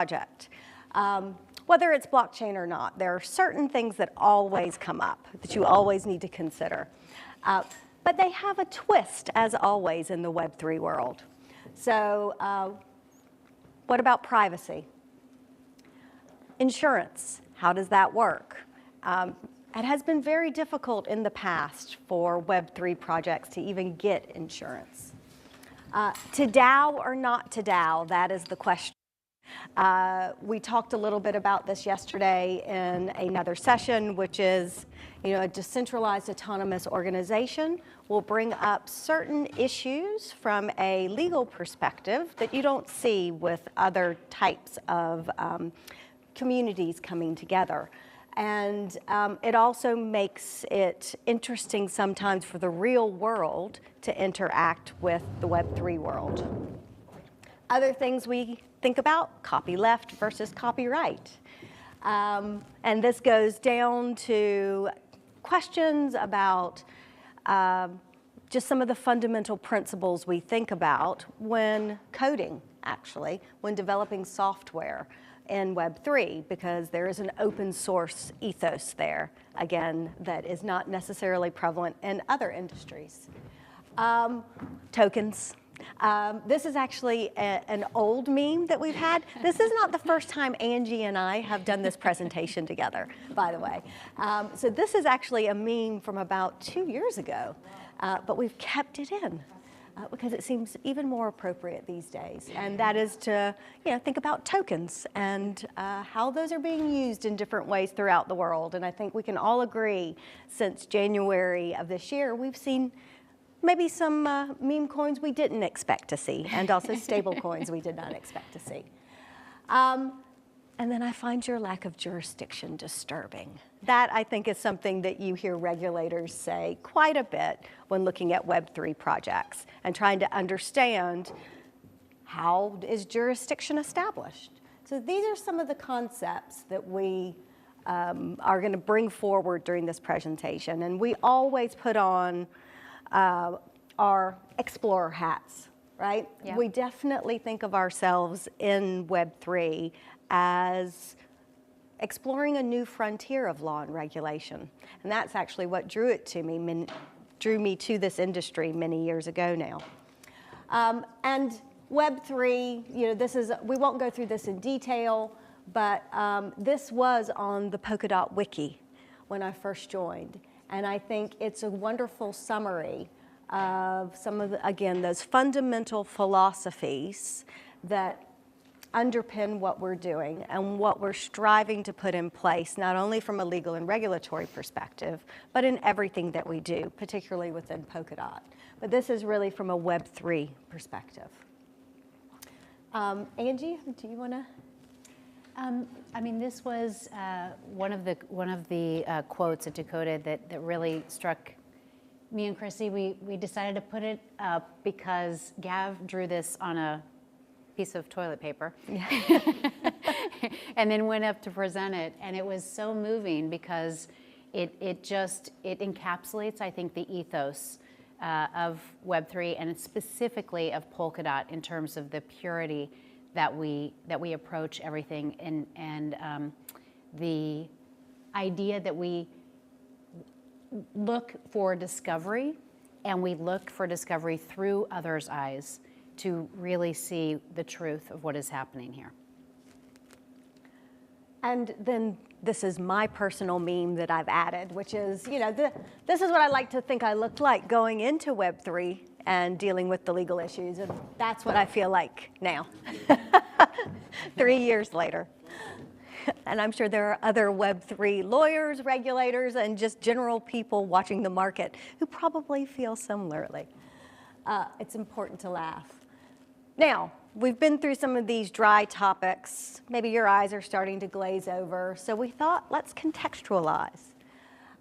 project. Whether it's blockchain or not, there are certain things that always come up that you always need to consider. But they have a twist, as always, in the Web3 world. So what about privacy? Insurance, how does that work? It has been very difficult in the past for Web3 projects to even get insurance. To DAO or not to DAO, that is the question. We talked a little bit about this yesterday in another session, which is, a decentralized autonomous organization will bring up certain issues from a legal perspective that you don't see with other types of communities coming together. And it also makes it interesting sometimes for the real world to interact with the Web3 world. Other things we think about, copyleft versus copyright. And this goes down to questions about just some of the fundamental principles we think about when coding, actually, when developing software in Web3, because there is an open source ethos there, again, that is not necessarily prevalent in other industries. Tokens. This is actually an old meme that we've had. This is not the first time Angie and I have done this presentation together, by the way. So this is actually a meme from about 2 years ago, but we've kept it in because it seems even more appropriate these days. And that is to think about tokens and how those are being used in different ways throughout the world. And I think we can all agree since January of this year, we've seen maybe some meme coins we didn't expect to see, and also stable coins we did not expect to see. And then I find your lack of jurisdiction disturbing. That, I think, is something that you hear regulators say quite a bit when looking at Web3 projects and trying to understand how is jurisdiction established. So these are some of the concepts that we are going to bring forward during this presentation. And we always put on our explorer hats, right? Yep. We definitely think of ourselves in Web3 as exploring a new frontier of law and regulation. And that's actually what drew me to this industry many years ago now. And Web3, we won't go through this in detail, but this was on the Polkadot Wiki when I first joined. And I think it's a wonderful summary of some of those fundamental philosophies that underpin what we're doing and what we're striving to put in place, not only from a legal and regulatory perspective, but in everything that we do, particularly within Polkadot. But this is really from a Web3 perspective. Angie, do you want to? This was one of the quotes at Decoded that really struck me and Chrissy. We decided to put it up because Gav drew this on a piece of toilet paper, and then went up to present it, and it was so moving because it encapsulates, I think, the ethos of Web3 and specifically of Polkadot in terms of the purity that we approach everything, and the idea that we look for discovery, and we look for discovery through others' eyes to really see the truth of what is happening here. And then this is my personal meme that I've added, which is, this is what I like to think I looked like going into Web3 and dealing with the legal issues, and that's what I feel like now, 3 years later. And I'm sure there are other Web3 lawyers, regulators, and just general people watching the market who probably feel similarly. It's important to laugh. Now, we've been through some of these dry topics. Maybe your eyes are starting to glaze over. So we thought, let's contextualize.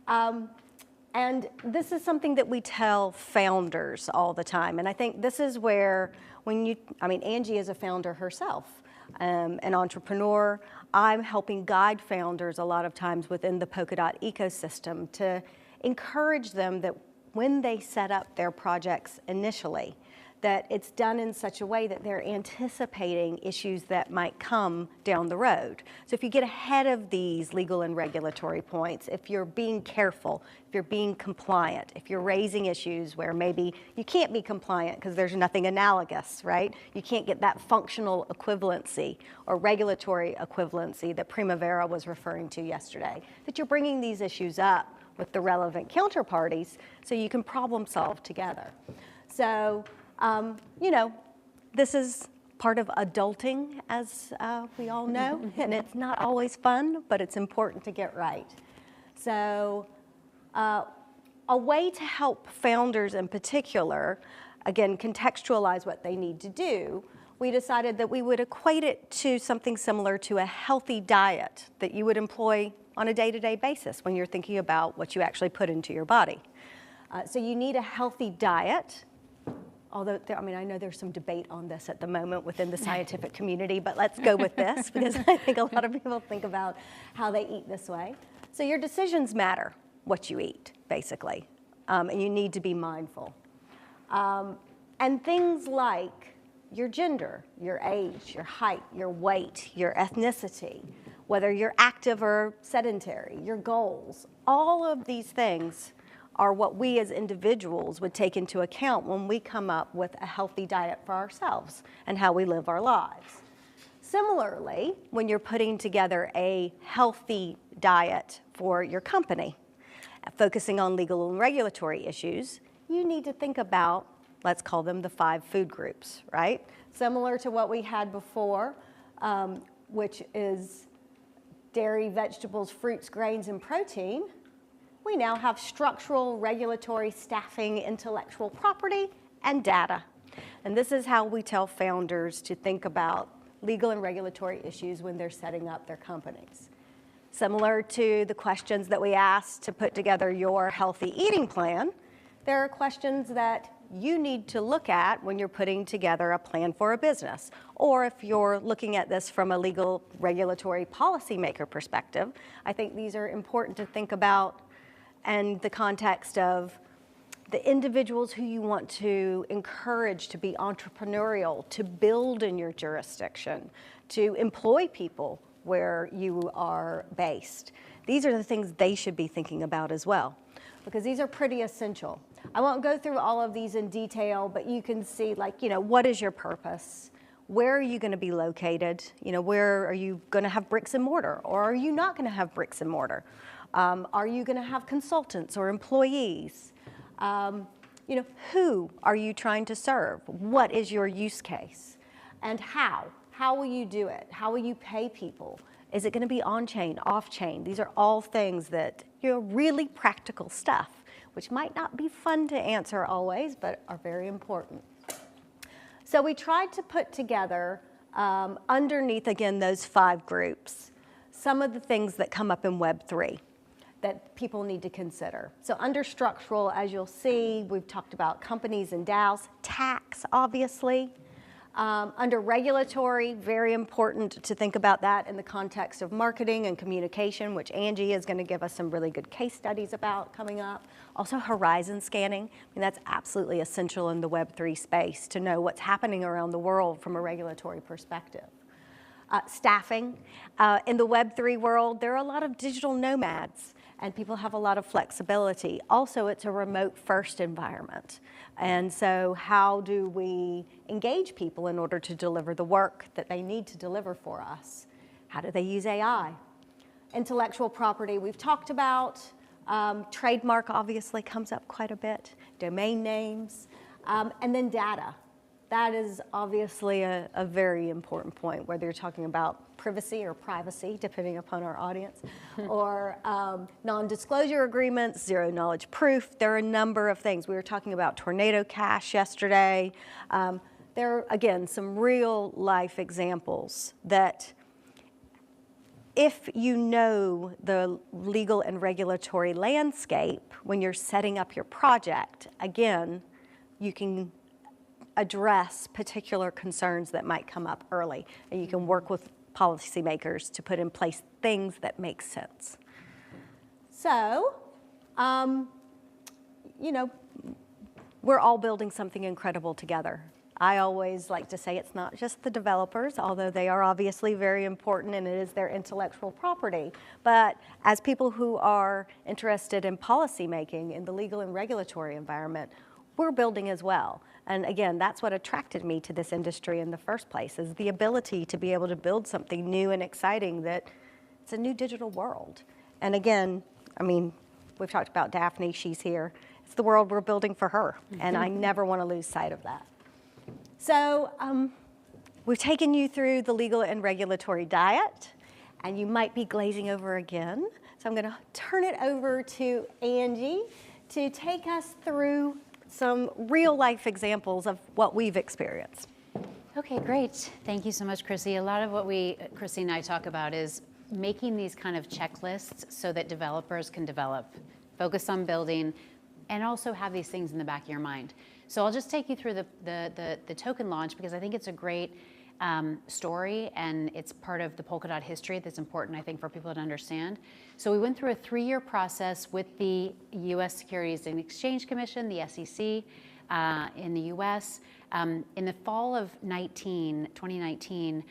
And this is something that we tell founders all the time. And I think this is where, Angie is a founder herself, an entrepreneur. I'm helping guide founders a lot of times within the Polkadot ecosystem to encourage them that when they set up their projects initially, that it's done in such a way that they're anticipating issues that might come down the road. So if you get ahead of these legal and regulatory points, if you're being careful, if you're being compliant, if you're raising issues where maybe you can't be compliant because there's nothing analogous, right? You can't get that functional equivalency or regulatory equivalency that Primavera was referring to yesterday, that you're bringing these issues up with the relevant counterparties so you can problem solve together. So, you know, this is part of adulting, as we all know, and it's not always fun, but it's important to get right. So a way to help founders in particular, again, contextualize what they need to do, we decided that we would equate it to something similar to a healthy diet that you would employ on a day-to-day basis when you're thinking about what you actually put into your body. So you need a healthy diet. Although, I mean, I know there's some debate on this at the moment within the scientific community, but let's go with this because I think a lot of people think about how they eat this way. So your decisions matter, what you eat, basically, and you need to be mindful. And things like your gender, your age, your height, your weight, your ethnicity, whether you're active or sedentary, your goals, all of these things are what we as individuals would take into account when we come up with a healthy diet for ourselves and how we live our lives. Similarly, when you're putting together a healthy diet for your company, focusing on legal and regulatory issues, you need to think about, let's call them the 5 food groups, right? Similar to what we had before, which is dairy, vegetables, fruits, grains, and protein. We now have structural, regulatory, staffing, intellectual property, and data. And this is how we tell founders to think about legal and regulatory issues when they're setting up their companies. Similar to the questions that we asked to put together your healthy eating plan, there are questions that you need to look at when you're putting together a plan for a business. Or if you're looking at this from a legal, regulatory, policymaker perspective, I think these are important to think about and the context of the individuals who you want to encourage to be entrepreneurial, to build in your jurisdiction, to employ people where you are based. These are the things they should be thinking about as well, because these are pretty essential. I won't go through all of these in detail, but you can see, like, you know, what is your purpose? Where are you going to be located? You know, where are you going to have bricks and mortar, or are you not going to have bricks and mortar? Are you going to have consultants or employees? You know, who are you trying to serve? What is your use case? And how? How will you do it? How will you pay people? Is it going to be on-chain, off-chain? These are all things that, you know, really practical stuff, which might not be fun to answer always, but are very important. So we tried to put together, underneath, again, those 5 groups, some of the things that come up in Web3 that people need to consider. So under structural, as you'll see, we've talked about companies and DAOs, tax, obviously. Under regulatory, very important to think about that in the context of marketing and communication, which Angie is going to give us some really good case studies about coming up. Also horizon scanning. I mean, that's absolutely essential in the Web3 space to know what's happening around the world from a regulatory perspective. Staffing. In the Web3 world, there are a lot of digital nomads, and people have a lot of flexibility. Also, it's a remote-first environment. And so how do we engage people in order to deliver the work that they need to deliver for us? How do they use AI? Intellectual property, we've talked about. Trademark obviously comes up quite a bit. Domain names, and then data. That is obviously a very important point, whether you're talking about privacy or privacy, depending upon our audience, or non-disclosure agreements, zero knowledge proof. There are a number of things. We were talking about Tornado Cash yesterday. There are, again, some real life examples that if you know the legal and regulatory landscape when you're setting up your project, again, you can address particular concerns that might come up early, and you can work with policymakers to put in place things that make sense. So, you know, we're all building something incredible together. I always like to say it's not just the developers, although they are obviously very important and it is their intellectual property. But as people who are interested in policy making in the legal and regulatory environment, we're building as well. And again, that's what attracted me to this industry in the first place, is the ability to be able to build something new and exciting that it's a new digital world. And again, I mean, we've talked about Daphne, she's here. It's the world we're building for her, and I never want to lose sight of that. So we've taken you through the legal and regulatory diet, and you might be glazing over again. So I'm going to turn it over to Angie to take us through some real life examples of what we've experienced. Okay, great. Thank you so much, Chrissy. A lot of what Chrissy and I talk about is making these kind of checklists so that developers can develop, focus on building, and also have these things in the back of your mind. So I'll just take you through the token launch because I think it's a great story and it's part of the Polkadot history that's important, I think, for people to understand. So we went through a 3-year process with the U.S. Securities and Exchange Commission, the SEC, in the U.S. In the fall of 2019,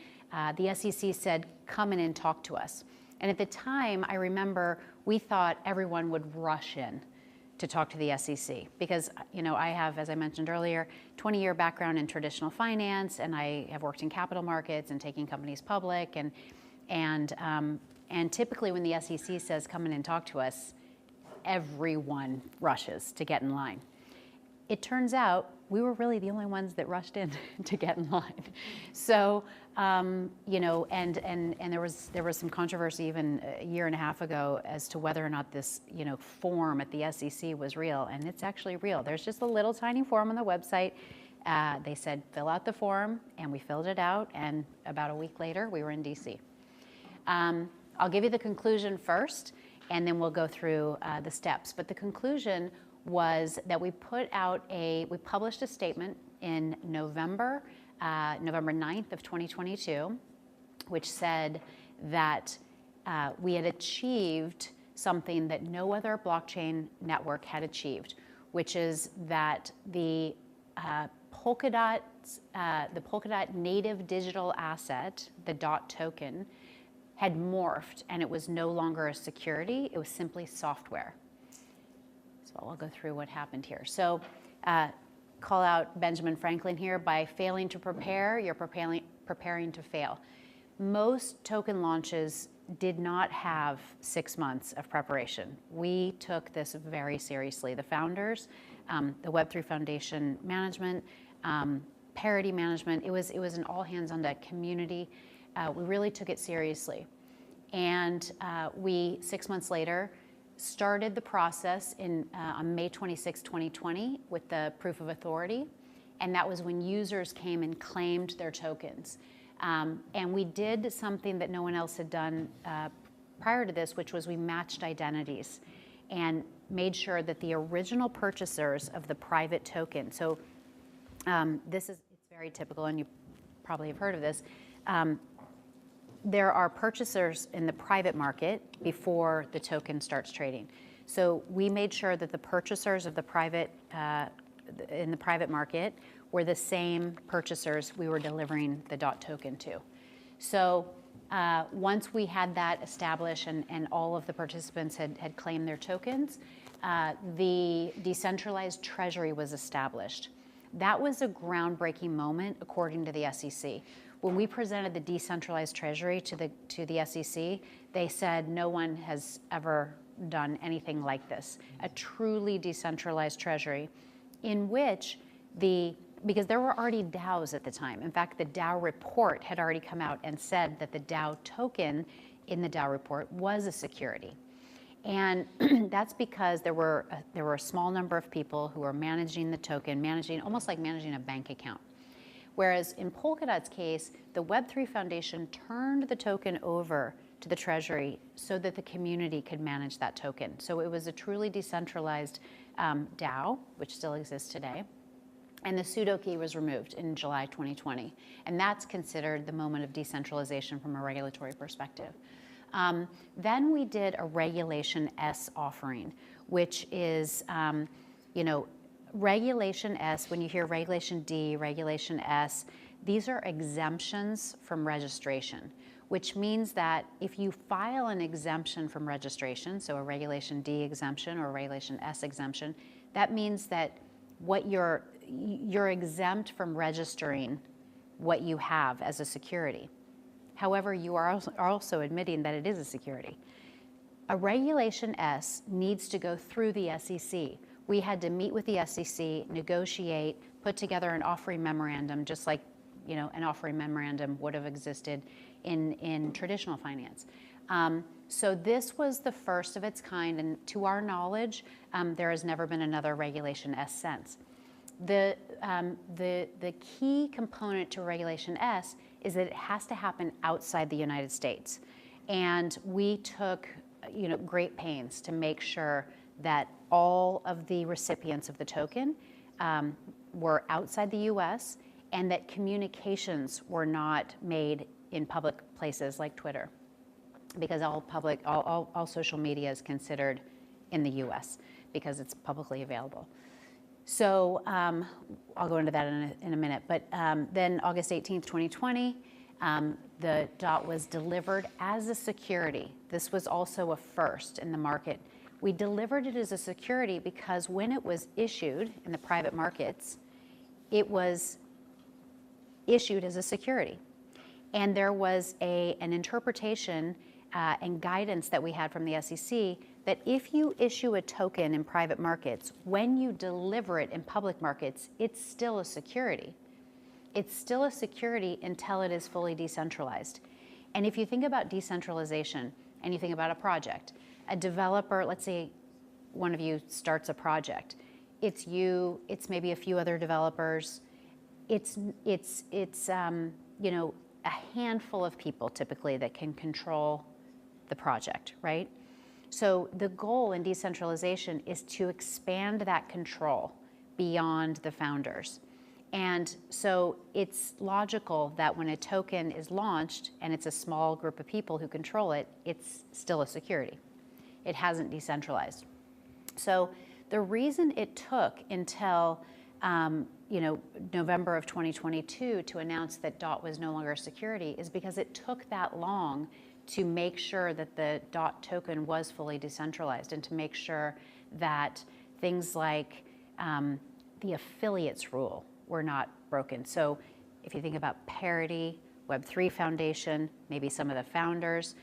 the SEC said, come in and talk to us. And at the time, I remember we thought everyone would rush in to talk to the SEC because, you know, I have, as I mentioned earlier, 20-year background in traditional finance, and I have worked in capital markets and taking companies public, and typically when the SEC says come in and talk to us, everyone rushes to get in line. It turns out we were really the only ones that rushed in to get in line. So, you know, and there was some controversy even a year and a half ago as to whether or not this, you know, form at the SEC was real, and it's actually real. There's just a little tiny form on the website. They said fill out the form, and we filled it out, and about a week later we were in DC. I'll give you the conclusion first, and then we'll go through the steps. But the conclusion was that we published a statement in November 9th of 2022, which said that we had achieved something that no other blockchain network had achieved, which is that the Polkadot native digital asset, the DOT token, had morphed, and it was no longer a security, it was simply software. So I'll go through what happened here. So call out Benjamin Franklin here. By failing to prepare, you're preparing to fail. Most token launches did not have 6 months of preparation. We took this very seriously. The founders, the Web3 Foundation management, Parity management, it was an all hands on deck community. We really took it seriously. And we, 6 months later, started the process on May 26, 2020 with the proof of authority. And that was when users came and claimed their tokens. And we did something that no one else had done prior to this, which was we matched identities and made sure that the original purchasers of the private token, so it's very typical, and you probably have heard of this, there are purchasers in the private market before the token starts trading. So we made sure that the purchasers of the private in the private market were the same purchasers we were delivering the DOT token to. So once we had that established and all of the participants had claimed their tokens, the decentralized treasury was established. That was a groundbreaking moment according to the SEC. When we presented the decentralized treasury to the SEC, they said no one has ever done anything like this. A truly decentralized treasury in which because there were already DAOs at the time. In fact, the DAO report had already come out and said that the DAO token in the DAO report was a security. And that's because there were a small number of people who were managing the token, almost like managing a bank account. Whereas in Polkadot's case, the Web3 Foundation turned the token over to the Treasury so that the community could manage that token. So it was a truly decentralized DAO, which still exists today. And the pseudo key was removed in July 2020. And that's considered the moment of decentralization from a regulatory perspective. Then we did a Regulation S offering, which is, Regulation S, when you hear Regulation D, Regulation S, these are exemptions from registration, which means that if you file an exemption from registration, so a Regulation D exemption or a Regulation S exemption, that means that what you're exempt from registering what you have as a security. However, you are also admitting that it is a security. A Regulation S needs to go through the SEC. We had to meet with the SEC, negotiate, put together an offering memorandum, just like an offering memorandum would have existed in traditional finance. So this was the first of its kind, and to our knowledge, there has never been another Regulation S since. The key component to Regulation S is that it has to happen outside the United States. And we took great pains to make sure that all of the recipients of the token were outside the US and that communications were not made in public places like Twitter, because all social media is considered in the US because it's publicly available. So I'll go into that in a minute. But then August 18th, 2020, the DOT was delivered as a security. This was also a first in the market. We delivered it as a security because when it was issued in the private markets, it was issued as a security. And there was an interpretation and guidance that we had from the SEC that if you issue a token in private markets, when you deliver it in public markets, it's still a security. It's still a security until it is fully decentralized. And if you think about decentralization and you think about a project, a developer, let's say one of you starts a project, it's you, it's maybe a few other developers, it's a handful of people typically that can control the project, right? So the goal in decentralization is to expand that control beyond the founders. And so it's logical that when a token is launched and it's a small group of people who control it, it's still a security. It hasn't decentralized. So the reason it took until November of 2022 to announce that DOT was no longer a security is because it took that long to make sure that the DOT token was fully decentralized and to make sure that things like the affiliates rule were not broken. So if you think about parity, Web3 Foundation, maybe some of the founders,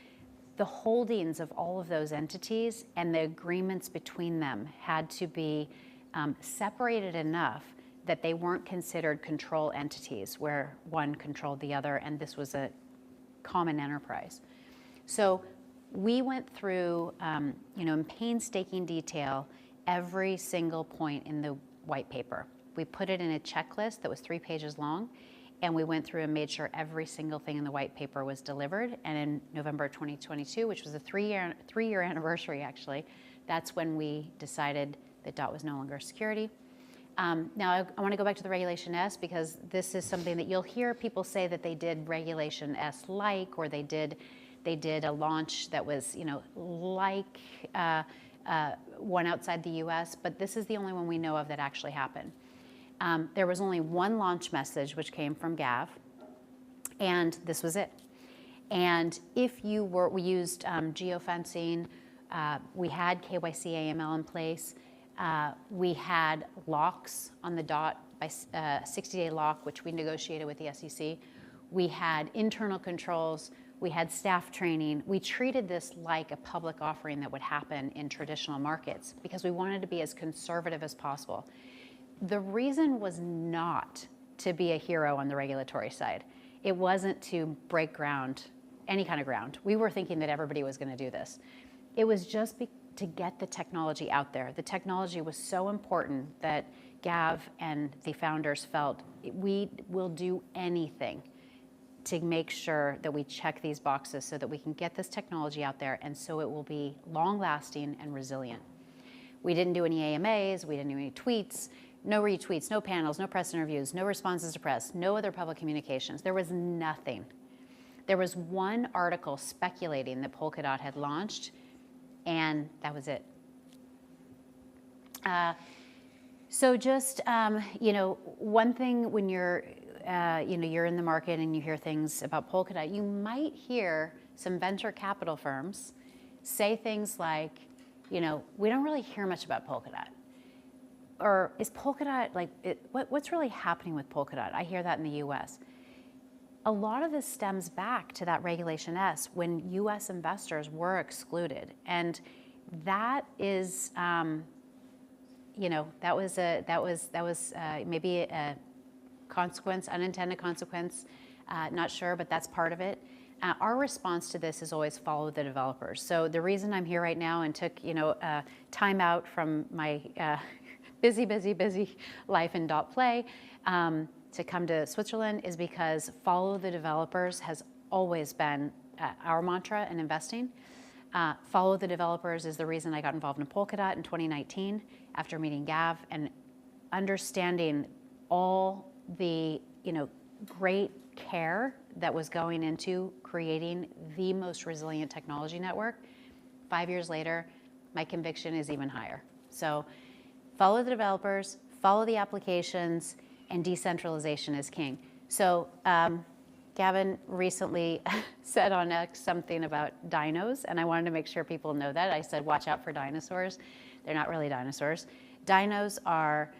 the holdings of all of those entities and the agreements between them had to be separated enough that they weren't considered control entities where one controlled the other, and this was a common enterprise. So we went through, in painstaking detail, every single point in the white paper. We put it in a checklist that was 3 pages long, and we went through and made sure every single thing in the white paper was delivered. And in November 2022, which was a three-year anniversary actually, that's when we decided that DOT was no longer a security. Now I want to go back to the Regulation S because this is something that you'll hear people say that they did Regulation S-like, or they did a launch that was, like one outside the US, but this is the only one we know of that actually happened. There was only one launch message which came from Gav, and this was it. And if we used geofencing, we had KYC AML in place, we had locks on the DOT, by 60-day lock, which we negotiated with the SEC. We had internal controls, we had staff training. We treated this like a public offering that would happen in traditional markets because we wanted to be as conservative as possible. The reason was not to be a hero on the regulatory side. It wasn't to break ground, any kind of ground. We were thinking that everybody was going to do this. It was just to get the technology out there. The technology was so important that Gav and the founders felt we will do anything to make sure that we check these boxes so that we can get this technology out there and so it will be long-lasting and resilient. We didn't do any AMAs, we didn't do any tweets, no retweets, no panels, no press interviews, no responses to press, no other public communications. There was nothing. There was one article speculating that Polkadot had launched, and that was it. So just, one thing when you're, you're in the market and you hear things about Polkadot, you might hear some venture capital firms say things like, we don't really hear much about Polkadot. Or is Polkadot, what's really happening with Polkadot? I hear that in the US. A lot of this stems back to that Regulation S when US investors were excluded. And that is, that was maybe a consequence, unintended consequence, not sure, but that's part of it. Our response to this is always follow the developers. So the reason I'm here right now and took, time out from my busy life in Dotplay to come to Switzerland is because follow the developers has always been our mantra in investing. Follow the developers is the reason I got involved in Polkadot in 2019 after meeting Gav and understanding all the great care that was going into creating the most resilient technology network. 5 years later, my conviction is even higher. So follow the developers, follow the applications, and decentralization is king. So Gavin recently said on X something about dinos, and I wanted to make sure people know that. I said, watch out for dinosaurs. They're not really dinosaurs. Dinos are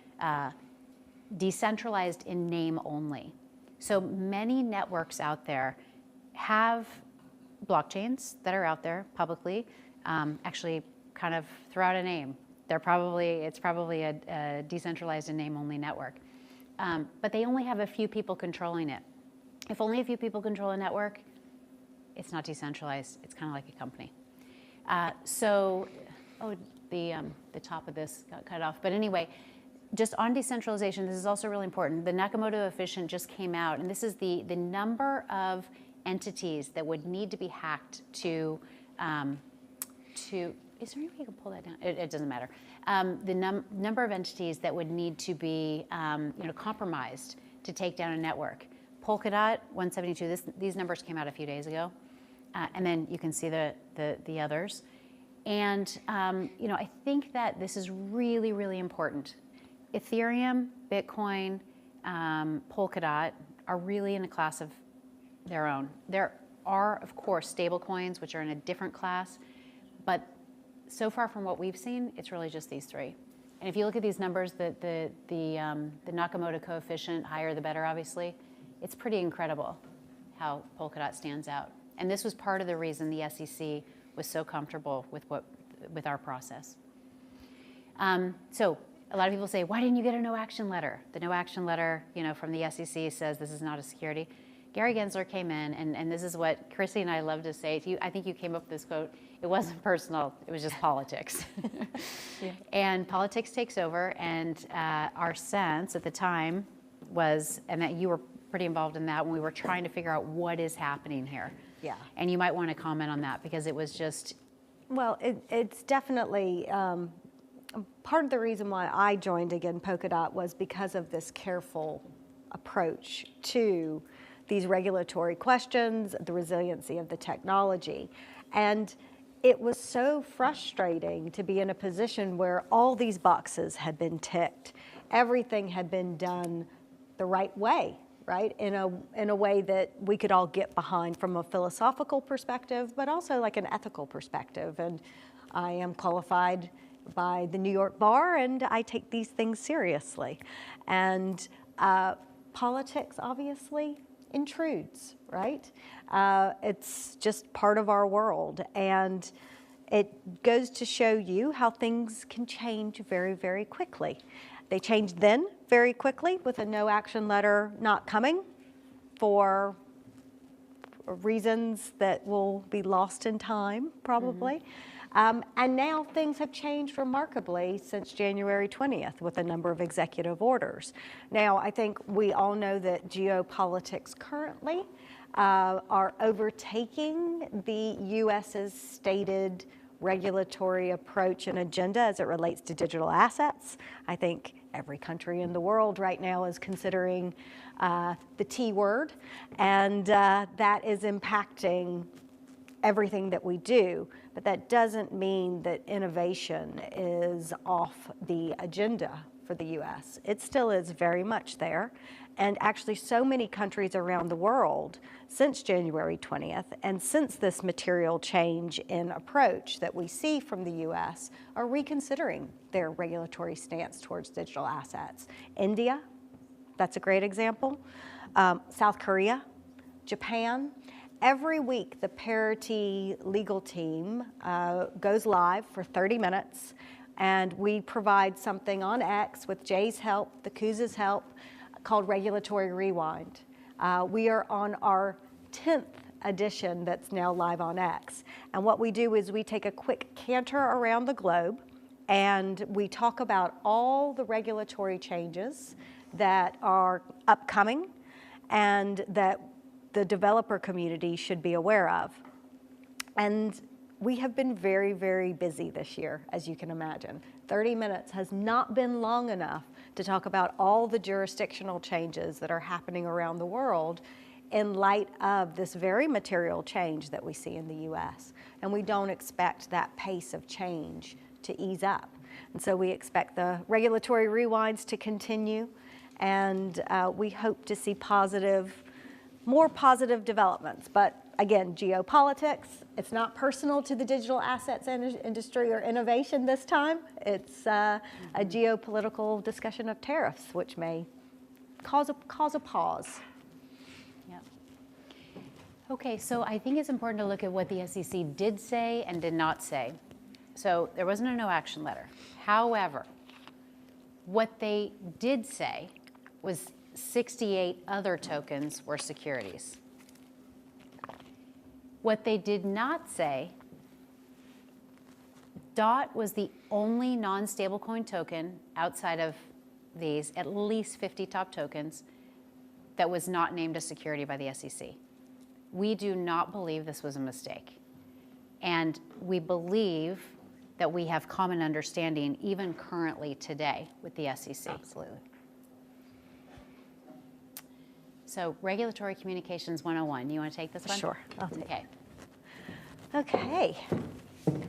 decentralized in name only. So many networks out there have blockchains that are out there publicly, actually kind of throw out a name. It's probably a decentralized and name only network. But they only have a few people controlling it. If only a few people control a network, it's not decentralized. It's kind of like a company. The top of this got cut off. But anyway, just on decentralization, this is also really important. The Nakamoto efficient just came out, and this is the number of entities that would need to be hacked to is there any way you can pull that down? It doesn't matter. The number of entities that would need to be compromised to take down a network. Polkadot 172. These numbers came out a few days ago, and then you can see the others. And I think that this is really, really important. Ethereum, Bitcoin, Polkadot are really in a class of their own. There are, of course, stable coins, which are in a different class, but so far from what we've seen, it's really just these three. And if you look at these numbers, the Nakamoto coefficient, higher the better, obviously, it's pretty incredible how Polkadot stands out. And this was part of the reason the SEC was so comfortable with our process. So a lot of people say, why didn't you get a no action letter? The no action letter, from the SEC says this is not a security. Gary Gensler came in, and this is what Chrissy and I love to say. I think you came up with this quote. It wasn't personal. It was just politics. Yeah. And politics takes over, and our sense at the time was, and that you were pretty involved in that when we were trying to figure out what is happening here. Yeah. And you might want to comment on that because it was just... Well, it's definitely part of the reason why I joined again Polkadot was because of this careful approach to these regulatory questions, the resiliency of the technology. And it was so frustrating to be in a position where all these boxes had been ticked. Everything had been done the right way, right? In a way that we could all get behind from a philosophical perspective, but also like an ethical perspective. And I am qualified by the New York Bar, and I take these things seriously. And politics, obviously, intrudes, right? It's just part of our world. And it goes to show you how things can change very, very quickly. They changed then very quickly with a no action letter not coming for reasons that will be lost in time, probably. Mm-hmm. And now things have changed remarkably since January 20th with a number of executive orders. Now, I think we all know that geopolitics currently are overtaking the U.S.'s stated regulatory approach and agenda as it relates to digital assets. I think every country in the world right now is considering the T word, and that is impacting everything that we do. But that doesn't mean that innovation is off the agenda for the US. It still is very much there. And actually so many countries around the world since January 20th and since this material change in approach that we see from the US are reconsidering their regulatory stance towards digital assets. India, that's a great example. South Korea, Japan. Every week, the Parity legal team goes live for 30 minutes, and we provide something on X with Jay's help, the Kuz's help, called Regulatory Rewind. We are on our 10th edition that's now live on X. And what we do is we take a quick canter around the globe, and we talk about all the regulatory changes that are upcoming and that the developer community should be aware of. And we have been very, very busy this year, as you can imagine. 30 minutes has not been long enough to talk about all the jurisdictional changes that are happening around the world in light of this very material change that we see in the US. And we don't expect that pace of change to ease up. And so we expect the regulatory rewinds to continue, and we hope to see more positive developments. But again, geopolitics, it's not personal to the digital assets industry or innovation this time. It's a geopolitical discussion of tariffs, which may cause a pause. Yep. Okay, so I think it's important to look at what the SEC did say and did not say. So there wasn't a no action letter. However, what they did say was 68 other tokens were securities. What they did not say, DOT was the only non-stablecoin token outside of these, at least 50 top tokens, that was not named a security by the SEC. We do not believe this was a mistake. And we believe that we have common understanding even currently today with the SEC. Absolutely. So Regulatory Communications 101, you want to take this one? Sure, I'll take it. Okay. Okay.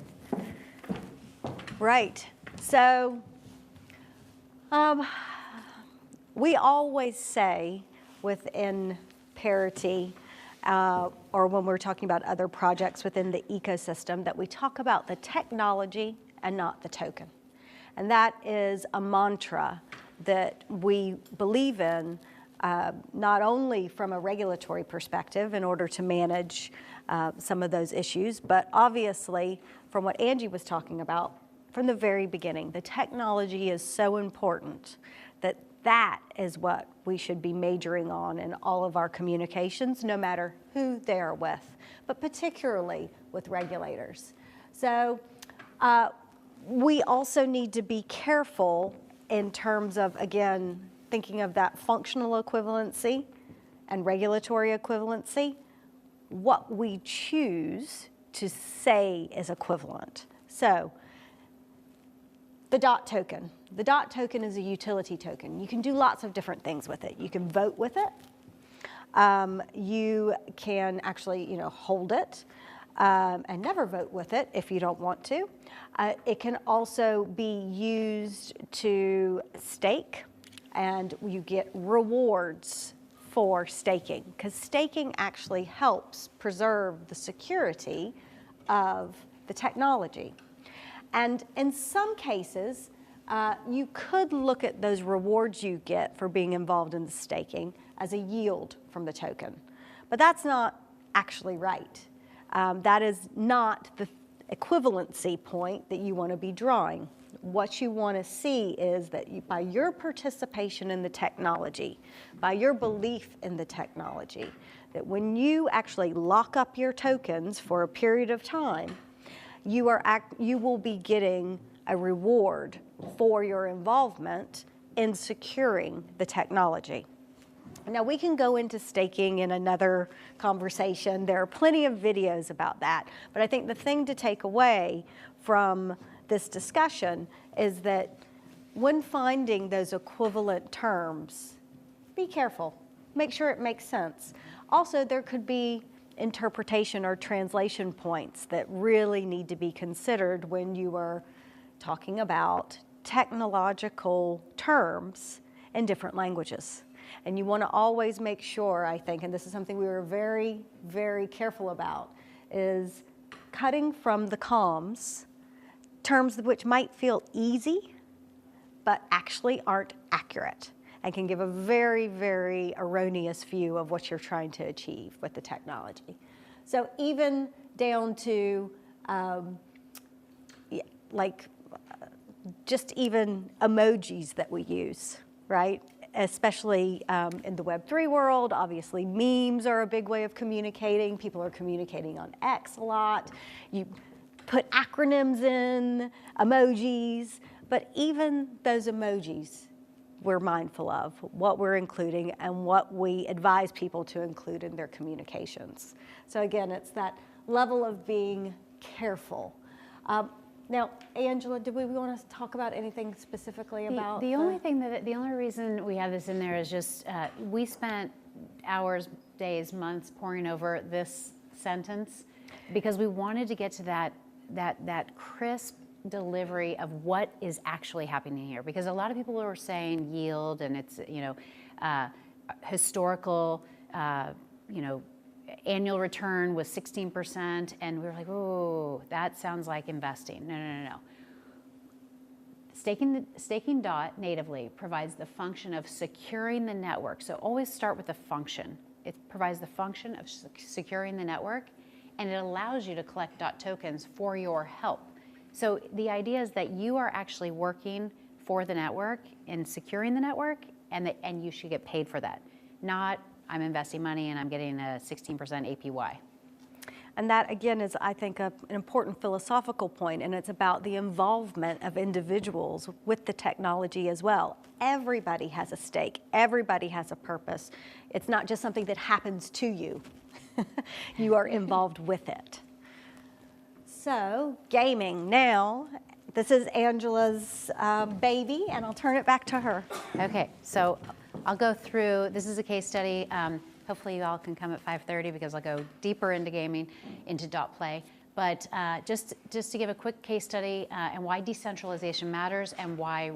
Right. So we always say within Parity, or when we're talking about other projects within the ecosystem, that we talk about the technology and not the token. And that is a mantra that we believe in, not only from a regulatory perspective in order to manage some of those issues, but obviously from what Angie was talking about from the very beginning. The technology is so important that that is what we should be majoring on in all of our communications, no matter who they're with, but particularly with regulators. So we also need to be careful in terms of, again, thinking of that functional equivalency and regulatory equivalency, what we choose to say is equivalent. So the DOT token. The DOT token is a utility token. You can do lots of different things with it. You can vote with it. You can actually, hold it and never vote with it if you don't want to. It can also be used to stake, and you get rewards for staking, because staking actually helps preserve the security of the technology. And in some cases, you could look at those rewards you get for being involved in the staking as a yield from the token. But that's not actually right. That is not the equivalency point that you want to be drawing. What you want to see is that by your participation in the technology, by your belief in the technology, that when you actually lock up your tokens for a period of time, you will be getting a reward for your involvement in securing the technology. Now, we can go into staking in another conversation. There are plenty of videos about that. But I think the thing to take away from this discussion is that when finding those equivalent terms, be careful. Make sure it makes sense. Also, there could be interpretation or translation points that really need to be considered when you are talking about technological terms in different languages. And you want to always make sure, I think, and this is something we were very, very careful about, is cutting from the comms terms which might feel easy, but actually aren't accurate and can give a very, very erroneous view of what you're trying to achieve with the technology. So even down to just even emojis that we use, right? Especially in the Web3 world, obviously memes are a big way of communicating. People are communicating on X a lot. You put acronyms in, emojis, but even those emojis, we're mindful of what we're including and what we advise people to include in their communications. So again, it's that level of being careful. Now, Angela, do we want to talk about anything specifically about the only reason we have this in there is just we spent hours, days, months poring over this sentence because we wanted to get to that crisp delivery of what is actually happening here. Because a lot of people are saying yield and it's historical annual return was 16%, and we were like, oh, that sounds like investing. No. Staking DOT natively provides the function of securing the network. So always start with the function. It provides the function of securing the network, and it allows you to collect DOT tokens for your help. So the idea is that you are actually working for the network and securing the network, and you should get paid for that, not I'm investing money and I'm getting a 16% APY. And that, again, is, I think, an important philosophical point, and it's about the involvement of individuals with the technology as well. Everybody has a stake. Everybody has a purpose. It's not just something that happens to you. You are involved with it. So, gaming now. This is Angela's baby, and I'll turn it back to her. Okay, so I'll go through, this is a case study. Hopefully you all can come at 5:30 because I'll go deeper into gaming, into Dotplay. But just to give a quick case study and why decentralization matters and why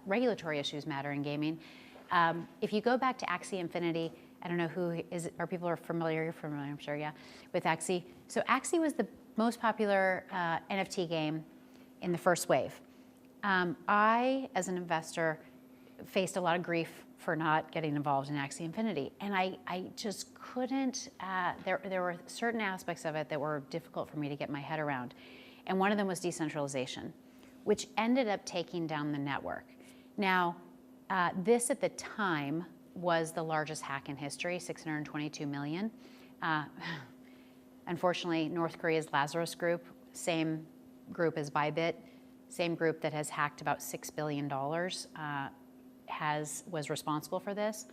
regulatory issues matter in gaming. If you go back to Axie Infinity, I don't know who is, are people are familiar, you're familiar, I'm sure, yeah, with Axie. So Axie was the most popular NFT game in the first wave. I, as an investor, faced a lot of grief for not getting involved in Axie Infinity. And I just couldn't, there were certain aspects of it that were difficult for me to get my head around. And one of them was decentralization, which ended up taking down the network. Now, this at the time was the largest hack in history, 622 million. Unfortunately, North Korea's Lazarus Group, same group as Bybit, same group that has hacked about $6 billion, was responsible for this.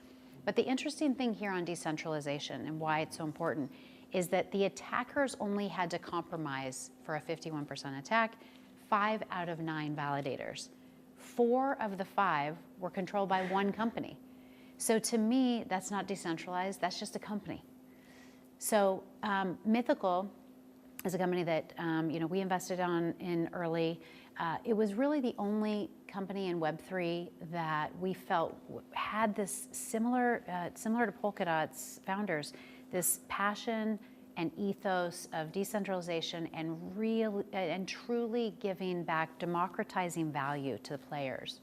But the interesting thing here on decentralization and why it's so important is that the attackers only had to compromise for a 51% attack 5 out of 9 validators. 4 of the 5 were controlled by one company. So to me, that's not decentralized, that's just a company. So Mythical is a company that we invested in early. It was really the only company in Web3 that we felt had this similar to Polkadot's founders, this passion and ethos of decentralization and truly giving back, democratizing value to the players.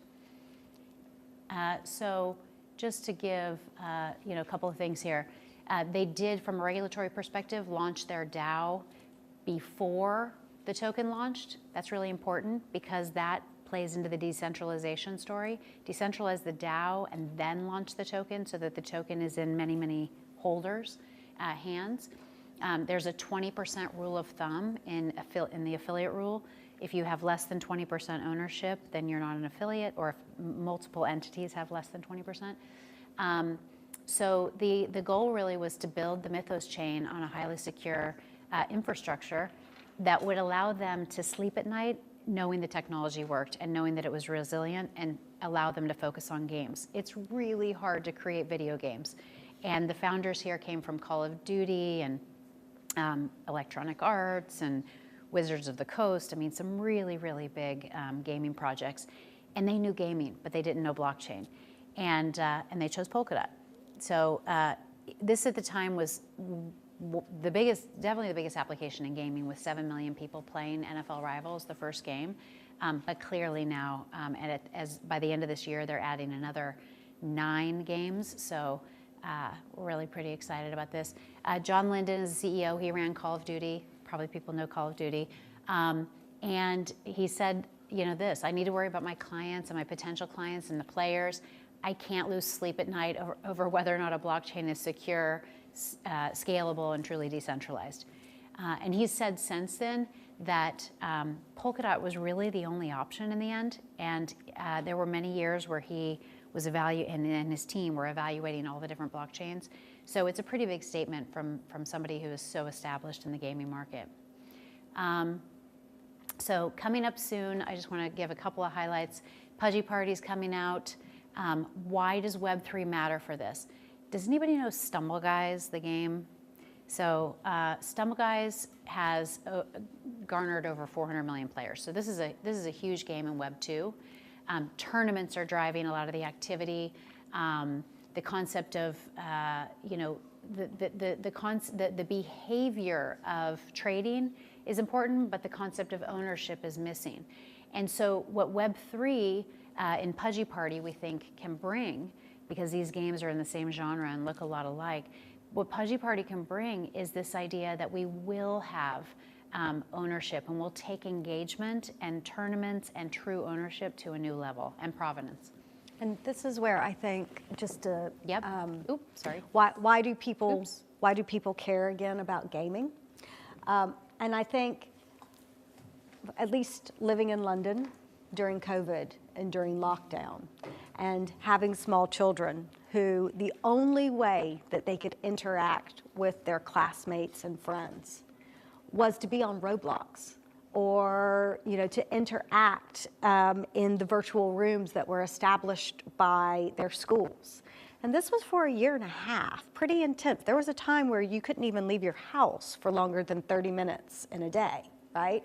So just to give a couple of things here, they did, from a regulatory perspective, launch their DAO before the token launched. That's really important because that plays into the decentralization story. Decentralize the DAO and then launch the token so that the token is in many, many holders' hands. There's a 20% rule of thumb in the affiliate rule. If you have less than 20% ownership, then you're not an affiliate, or if multiple entities have less than 20%. So the goal really was to build the Mythos chain on a highly secure infrastructure that would allow them to sleep at night knowing the technology worked and knowing that it was resilient and allow them to focus on games. It's really hard to create video games. And the founders here came from Call of Duty and Electronic Arts and Wizards of the Coast. I mean, some really, really big gaming projects. and they knew gaming, but they didn't know blockchain, and they chose Polkadot. So this at the time was definitely the biggest application in gaming, with 7 million people playing NFL Rivals, the first game. But clearly now, as by the end of this year, they're adding another 9 games. So we're really pretty excited about this. John Linden is the CEO. He ran Call of Duty. Probably people know Call of Duty. And he said, this, I need to worry about my clients and my potential clients and the players. I can't lose sleep at night over whether or not a blockchain is secure, scalable, and truly decentralized. And he's said since then that Polkadot was really the only option in the end. And there were many years where he was and his team were evaluating all the different blockchains. So it's a pretty big statement from somebody who is so established in the gaming market. So coming up soon, I just want to give a couple of highlights. Pudgy Party's coming out. Why does Web3 matter for this? Does anybody know Stumble Guys, the game? So Stumble Guys has garnered over 400 million players. So this is a huge game in Web 2. Tournaments are driving a lot of the activity. The concept of the behavior of trading is important, but the concept of ownership is missing. And so what Web3 in Pudgy Party we think can bring, because these games are in the same genre and look a lot alike, what Pudgy Party can bring is this idea that we will have ownership, and we'll take engagement and tournaments and true ownership to a new level, and provenance. And this is where I think just to why do people care again about gaming? And I think, at least living in London during COVID and during lockdown, and having small children who the only way that they could interact with their classmates and friends was to be on Roblox, or to interact in the virtual rooms that were established by their schools. And this was for a year and a half, pretty intense. There was a time where you couldn't even leave your house for longer than 30 minutes in a day, right?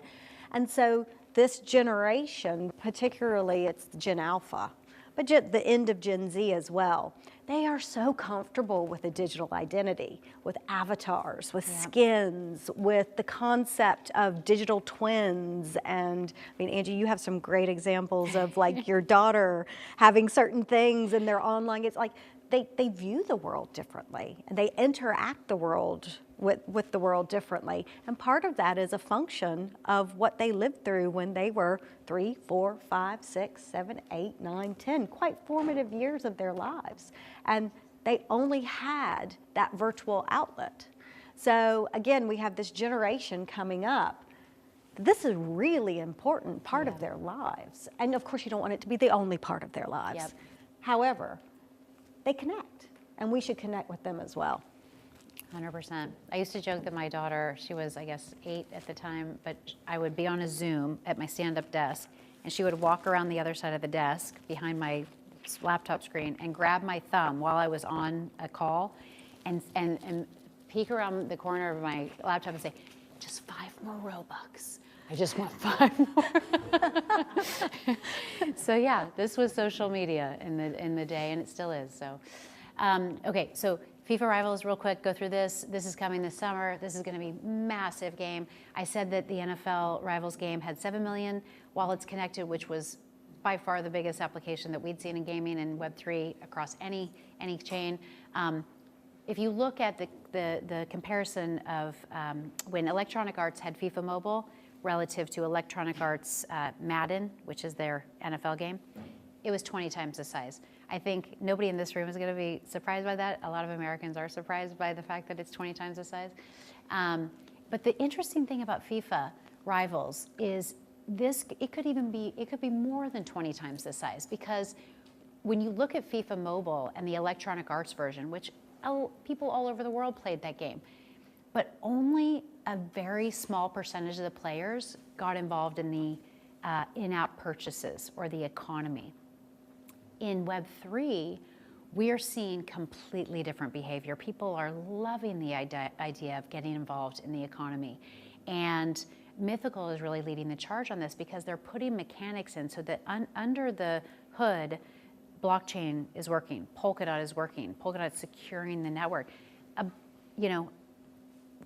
And so this generation, particularly it's Gen Alpha, but the end of Gen Z as well, they are so comfortable with a digital identity, with avatars, with skins, with the concept of digital twins. And I mean, Angie, you have some great examples of like your daughter having certain things in their online. It's like they view the world differently, and they interact with the world differently. And part of that is a function of what they lived through when they were 3, 4, 5, 6, 7, 8, 9, 10, quite formative years of their lives. And they only had that virtual outlet. So again, we have this generation coming up. This is a really important part of their lives. And of course, you don't want it to be the only part of their lives. Yep. However, they connect, and we should connect with them as well. 100%. I used to joke that my daughter, she was, I guess, 8 at the time, but I would be on a Zoom at my stand-up desk, and she would walk around the other side of the desk behind my laptop screen and grab my thumb while I was on a call and peek around the corner of my laptop and say, just 5 more Robux. I just want 5 more. So yeah, this was social media in the day, and it still is. So, okay, so FIFA Rivals, real quick, go through this. This is coming this summer. This is going to be a massive game. I said that the NFL Rivals game had 7 million wallets connected, which was by far the biggest application that we'd seen in gaming and Web3 across any chain. If you look at the comparison of when Electronic Arts had FIFA Mobile relative to Electronic Arts Madden, which is their NFL game, it was 20 times the size. I think nobody in this room is going to be surprised by that. A lot of Americans are surprised by the fact that it's 20 times the size. But the interesting thing about FIFA Rivals is it could be more than 20 times the size, because when you look at FIFA Mobile and the Electronic Arts version, which people all over the world played that game, but only a very small percentage of the players got involved in the in-app purchases or the economy. In Web3, we are seeing completely different behavior. People are loving the idea of getting involved in the economy. And Mythical is really leading the charge on this because they're putting mechanics in so that under the hood, blockchain is working, Polkadot is working, Polkadot is securing the network. You know,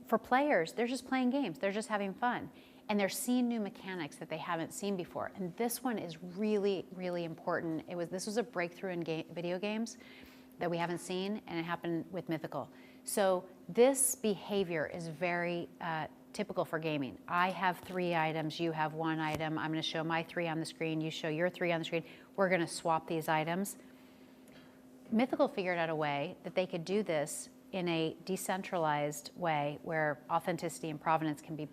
for players, they're just playing games, they're just having fun. And they're seeing new mechanics that they haven't seen before. And this one is really, really important. This was a breakthrough in video games that we haven't seen, and it happened with Mythical. So this behavior is very typical for gaming. I have 3 items, you have 1 item. I'm gonna show my 3 on the screen, you show your 3 on the screen. We're gonna swap these items. Mythical figured out a way that they could do this in a decentralized way where authenticity and provenance can be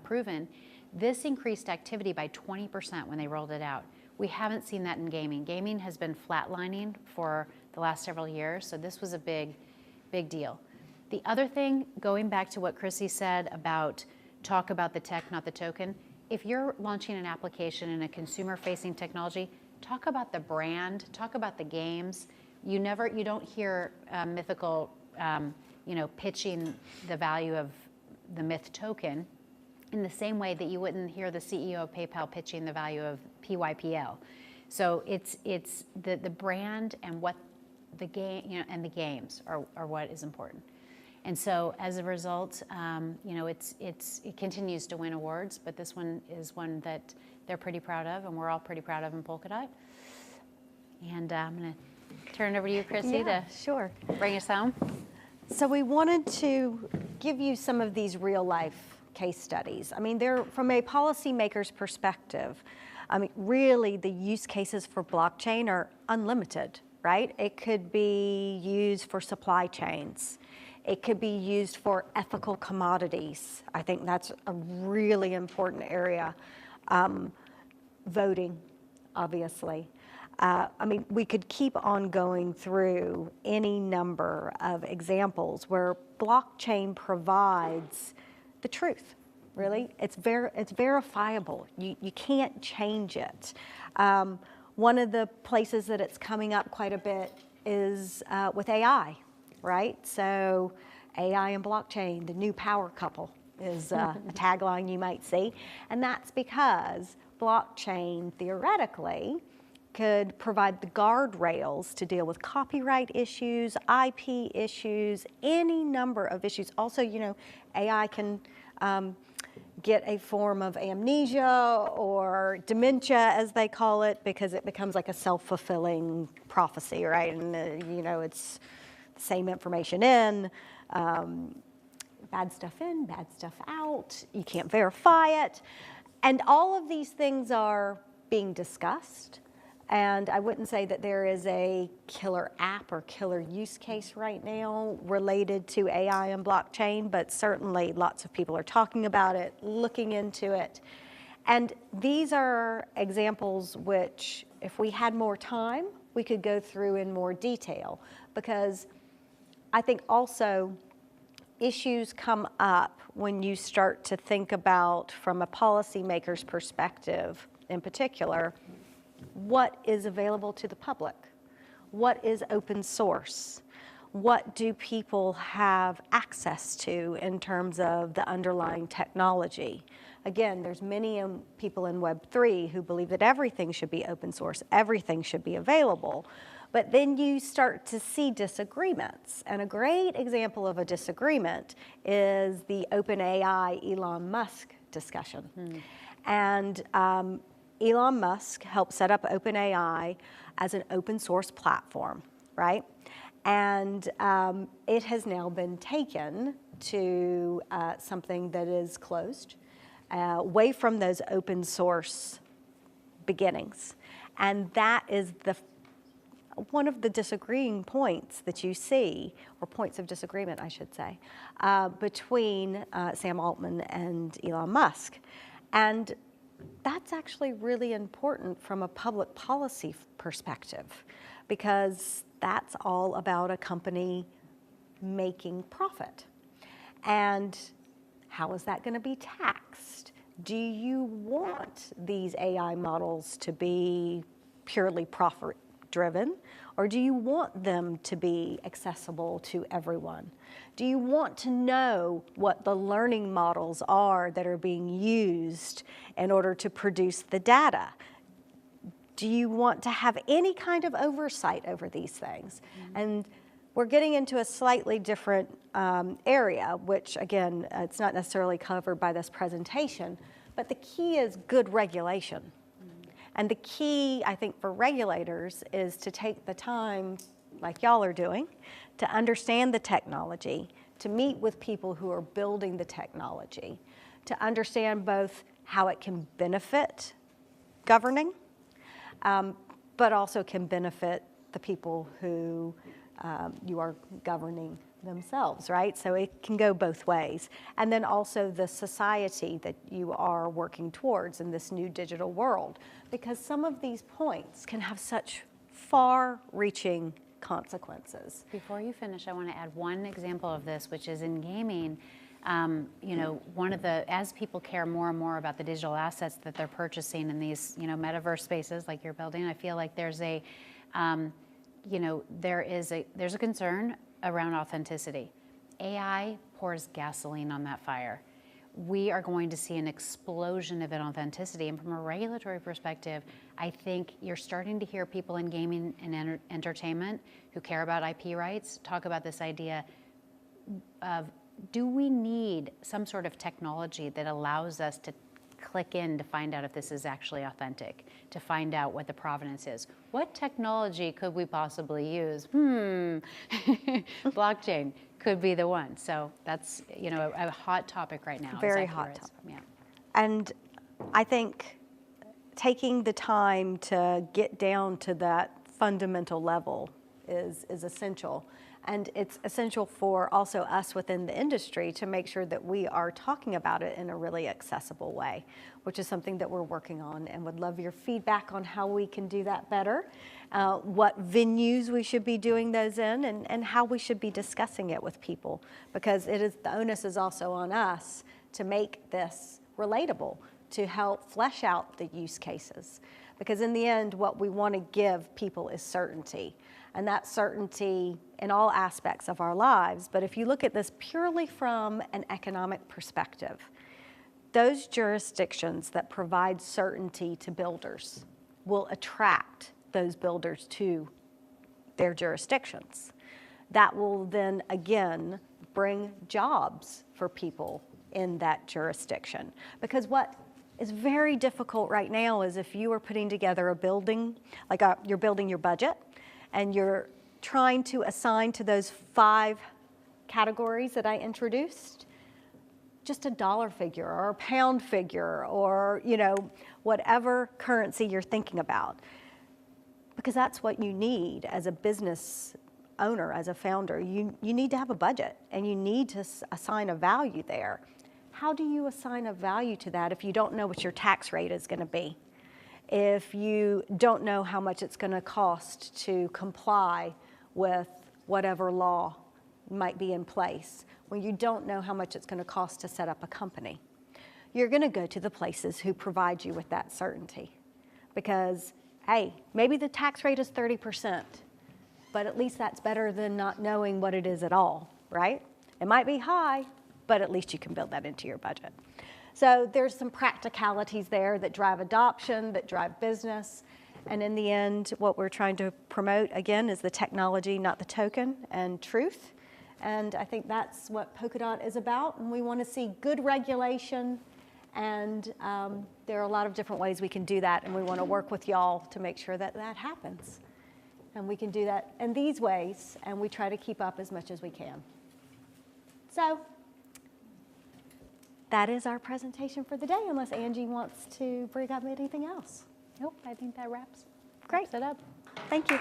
proven. This increased activity by 20% when they rolled it out. We haven't seen that in gaming. Gaming has been flatlining for the last several years, so this was a big, big deal. The other thing, going back to what Chrissy said about talk about the tech, not the token, if you're launching an application in a consumer-facing technology, talk about the brand, talk about the games. You don't hear Mythical, pitching the value of the Myth token in the same way that you wouldn't hear the CEO of PayPal pitching the value of PYPL. So it's the brand and what the game, and the games are what is important. And so as a result, it continues to win awards, but this one is one that they're pretty proud of, and we're all pretty proud of in Polkadot. And I'm gonna turn it over to you, Chrissy, to bring us home. So we wanted to give you some of these real life case studies. I mean, they're from a policymaker's perspective. I mean, really the use cases for blockchain are unlimited, right? It could be used for supply chains. It could be used for ethical commodities. I think that's a really important area. Voting, obviously. I mean, we could keep on going through any number of examples where blockchain provides the truth, really. It's verifiable. You can't change it. One of the places that it's coming up quite a bit is with AI, right? So AI and blockchain, the new power couple is a tagline you might see. And that's because blockchain theoretically could provide the guardrails to deal with copyright issues, IP issues, any number of issues. Also, AI can get a form of amnesia or dementia, as they call it, because it becomes like a self-fulfilling prophecy, right? And, it's the same information in, bad stuff in, bad stuff out. You can't verify it. And all of these things are being discussed. And I wouldn't say that there is a killer app or killer use case right now related to AI and blockchain, but certainly lots of people are talking about it, looking into it. And these are examples which, if we had more time, we could go through in more detail, because I think also issues come up when you start to think about, from a policymaker's perspective in particular, what is available to the public? What is open source? What do people have access to in terms of the underlying technology? Again, there's many people in Web3 who believe that everything should be open source, everything should be available. But then you start to see disagreements. And a great example of a disagreement is the OpenAI Elon Musk discussion. And Elon Musk helped set up OpenAI as an open source platform, right? And it has now been taken to something that is closed, away from those open source beginnings. And that is one of the disagreeing points that you see, or points of disagreement, I should say, between Sam Altman and Elon Musk. And that's actually really important from a public policy perspective, because that's all about a company making profit. And how is that going to be taxed? Do you want these AI models to be purely driven, or do you want them to be accessible to everyone? Do you want to know what the learning models are that are being used in order to produce the data? Do you want to have any kind of oversight over these things? And we're getting into a slightly different area, which again, it's not necessarily covered by this presentation, but the key is good regulation. And the key, I think, for regulators is to take the time, like y'all are doing, to understand the technology, to meet with people who are building the technology, to understand both how it can benefit governing, but also can benefit the people who you are governing themselves, right? So it can go both ways. And then also the society that you are working towards in this new digital world, because some of these points can have such far-reaching consequences. Before you finish, I want to add one example of this, which is in gaming. You know, as people care more and more about the digital assets that they're purchasing in these, you know, metaverse spaces like you're building, I feel like there's a, you know, there's a concern around authenticity. AI pours gasoline on that fire. We are going to see an explosion of inauthenticity, and from a regulatory perspective, I think you're starting to hear people in gaming and entertainment who care about IP rights talk about this idea of, do we need some sort of technology that allows us to click in to find out if this is actually authentic, to find out what the provenance is? What technology could we possibly use? Blockchain could be the one. So that's, you know, a hot topic right now. Very hot topic. Yeah. And I think taking the time to get down to that fundamental level is essential. And it's essential for also us within the industry to make sure that we are talking about it in a really accessible way, which is something that we're working on, and would love your feedback on how we can do that better, what venues we should be doing those in, and how we should be discussing it with people, because the onus is also on us to make this relatable, to help flesh out the use cases. Because in the end, what we want to give people is certainty. And that certainty in all aspects of our lives. But if you look at this purely from an economic perspective, those jurisdictions that provide certainty to builders will attract those builders to their jurisdictions. That will then again bring jobs for people in that jurisdiction. Because what is very difficult right now is if you are putting together a building, like you're building your budget, and you're trying to assign to those 5 categories that I introduced, just a dollar figure or a pound figure, or, you know, whatever currency you're thinking about. Because that's what you need as a business owner, as a founder. You need to have a budget, and you need to assign a value there. How do you assign a value to that if you don't know what your tax rate is going to be? If you don't know how much it's going to cost to comply with whatever law might be in place, when you don't know how much it's going to cost to set up a company, you're going to go to the places who provide you with that certainty. Because, hey, maybe the tax rate is 30%, but at least that's better than not knowing what it is at all, right? It might be high, but at least you can build that into your budget. So there's some practicalities there that drive adoption, that drive business. And in the end, what we're trying to promote, again, is the technology, not the token, and truth. And I think that's what Polkadot is about. And we want to see good regulation. And there are a lot of different ways we can do that. And we want to work with y'all to make sure that that happens. And we can do that in these ways. And we try to keep up as much as we can. So that is our presentation for the day, unless Angie wants to bring up anything else. Nope, I think that wraps Great. it up. Thank you.